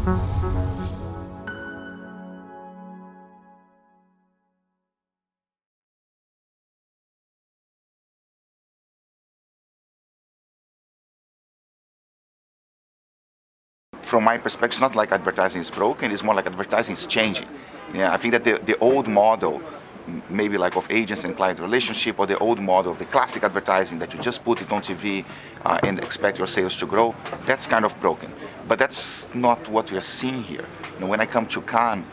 From my perspective, it's not like advertising is broken, it's more like advertising is changing. Yeah, I think that the old model, maybe like of agents and client relationship, or the old model of the classic advertising that you just put it on TV and expect your sales to grow, that's kind of broken. But that's not what we are seeing here. When I come to Cannes,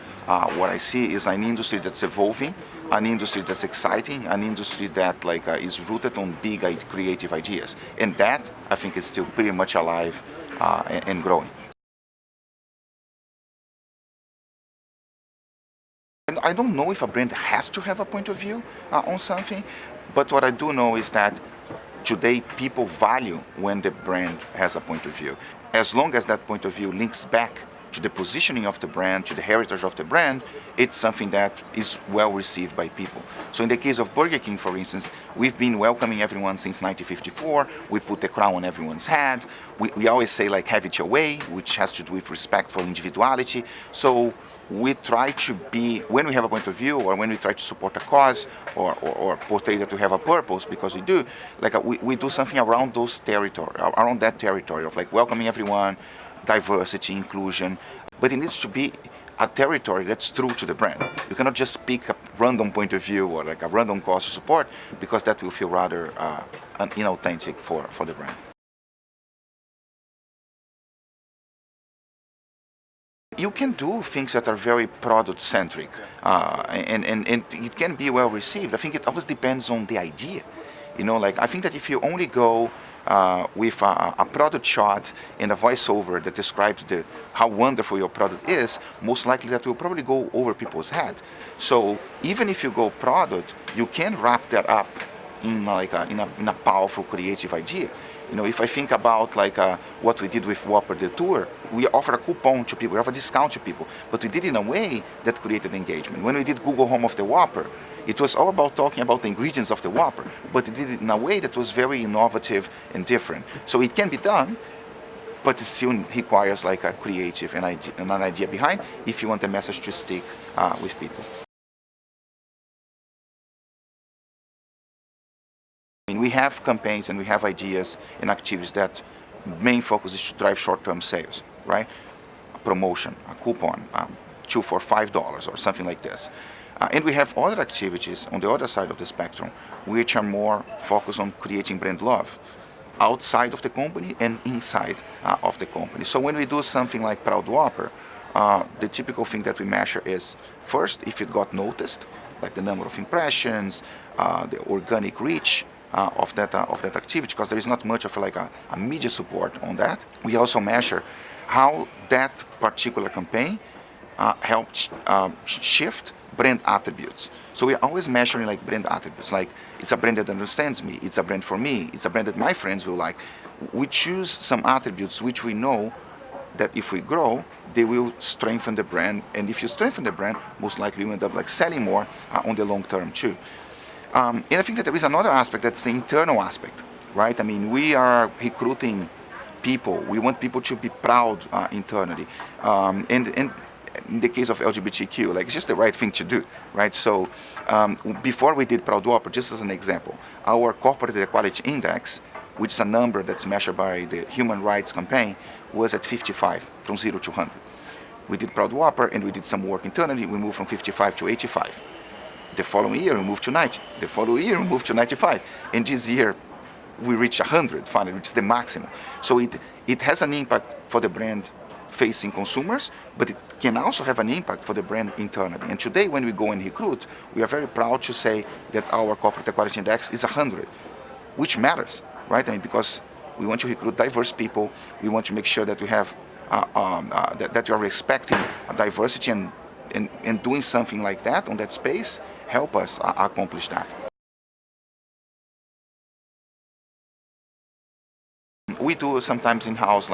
what I see is an industry that's evolving, an industry that's exciting, an industry that is rooted on big creative ideas. And that, I think, is still pretty much alive and growing. And I don't know if a brand has to have a point of view on something, but what I do know is that today people value when the brand has a point of view. As long as that point of view links back to the positioning of the brand, to the heritage of the brand, it's something that is well received by people. So in the case of Burger King, for instance, we've been welcoming everyone since 1954. We put the crown on everyone's head. We always say have it your way, which has to do with respect for individuality. So we try to be, when we have a point of view or when we try to support a cause or portray that we have a purpose, because we do, we do something around that territory of welcoming everyone, diversity, inclusion, but it needs to be a territory that's true to the brand. You cannot just pick a random point of view or a random cause to support, because that will feel rather inauthentic for the brand. You can do things that are very product-centric, and it can be well received. I think it always depends on the idea. I think that if you only go with a product shot and a voiceover that describes how wonderful your product is, most likely that will probably go over people's head. So even if you go product, you can wrap that up in a powerful creative idea. If I think about what we did with Whopper Detour, we offer a coupon to people, we offer a discount to people, but we did it in a way that created engagement. When we did Google Home of the Whopper, it was all about talking about the ingredients of the Whopper, but it did it in a way that was very innovative and different. So it can be done, but it still requires a creative and an idea behind if you want the message to stick with people. We have campaigns and we have ideas and activities that main focus is to drive short-term sales, right? A promotion, a coupon, 2 for $5 or something like this. And we have other activities on the other side of the spectrum which are more focused on creating brand love outside of the company and inside of the company. So when we do something like Proud Whopper, the typical thing that we measure is first if it got noticed, like the number of impressions, the organic reach of that activity, because there is not much of a media support on that. We also measure how that particular campaign helped shift brand attributes. So we're always measuring brand attributes, it's a brand that understands me, it's a brand for me, it's a brand that my friends will like. We choose some attributes which we know that if we grow, they will strengthen the brand, and if you strengthen the brand, most likely you end up selling more on the long term too. And I think that there is another aspect, that's the internal aspect, right? I mean, we are recruiting people. We want people to be proud internally. And in the case of LGBTQ, it's just the right thing to do, right? So before we did Proud Whopper, just as an example, our corporate equality index, which is a number that's measured by the Human Rights Campaign, was at 55, from 0 to 100. We did Proud Whopper and we did some work internally. We moved from 55 to 85. The following year, we moved to 90. The following year, we moved to 95. And this year, we reached 100, finally, which is the maximum. So it has an impact for the brand facing consumers, but it can also have an impact for the brand internally. And today, when we go and recruit, we are very proud to say that our corporate equality index is 100, which matters, right? I mean, because we want to recruit diverse people. We want to make sure that we have that we are respecting diversity and doing something like that on that space help us accomplish that. We do sometimes in-house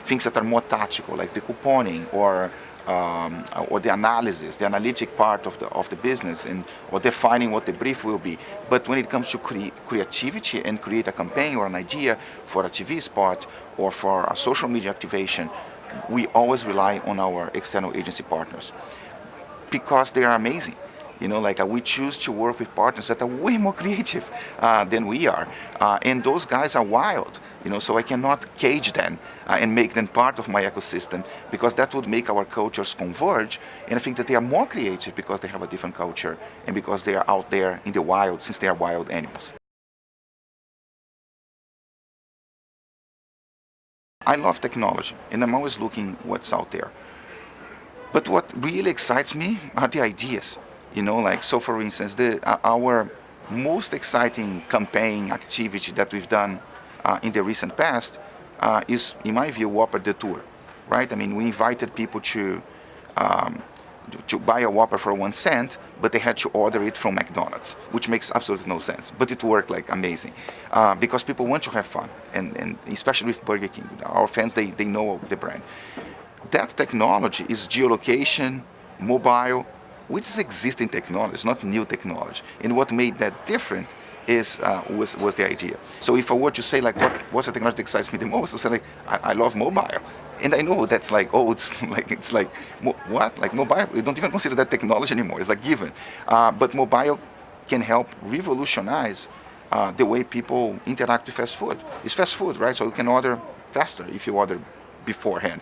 things that are more tactical, like the couponing or the analysis, the analytic part of the business, or defining what the brief will be. But when it comes to creativity and create a campaign or an idea for a TV spot or for a social media activation, we always rely on our external agency partners because they are amazing. We choose to work with partners that are way more creative than we are. And those guys are wild, so I cannot cage them and make them part of my ecosystem because that would make our cultures converge. And I think that they are more creative because they have a different culture and because they are out there in the wild since they are wild animals. I love technology and I'm always looking what's out there. But what really excites me are the ideas. So for instance, our most exciting campaign activity that we've done in the recent past is, in my view, Whopper Detour, right? I mean, we invited people to buy a Whopper for 1 cent, but they had to order it from McDonald's, which makes absolutely no sense. But it worked like amazing because people want to have fun, and especially with Burger King. Our fans, they know the brand. That technology is geolocation, mobile, which is existing technology, it's not new technology. And what made that different was the idea. So if I were to say what's the technology that excites me the most, I would say I love mobile. And I know that's what? Like mobile, we don't even consider that technology anymore. It's like given. But mobile can help revolutionize the way people interact with fast food. It's fast food, right? So you can order faster if you order beforehand.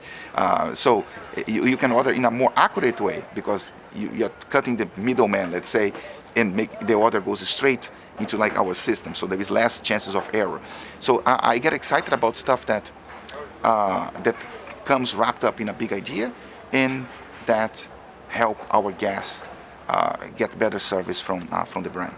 So you can order in a more accurate way because you're cutting the middleman, let's say, and make the order goes straight into our system. So there is less chances of error. So I get excited about stuff that comes wrapped up in a big idea and that help our guests get better service from the brand.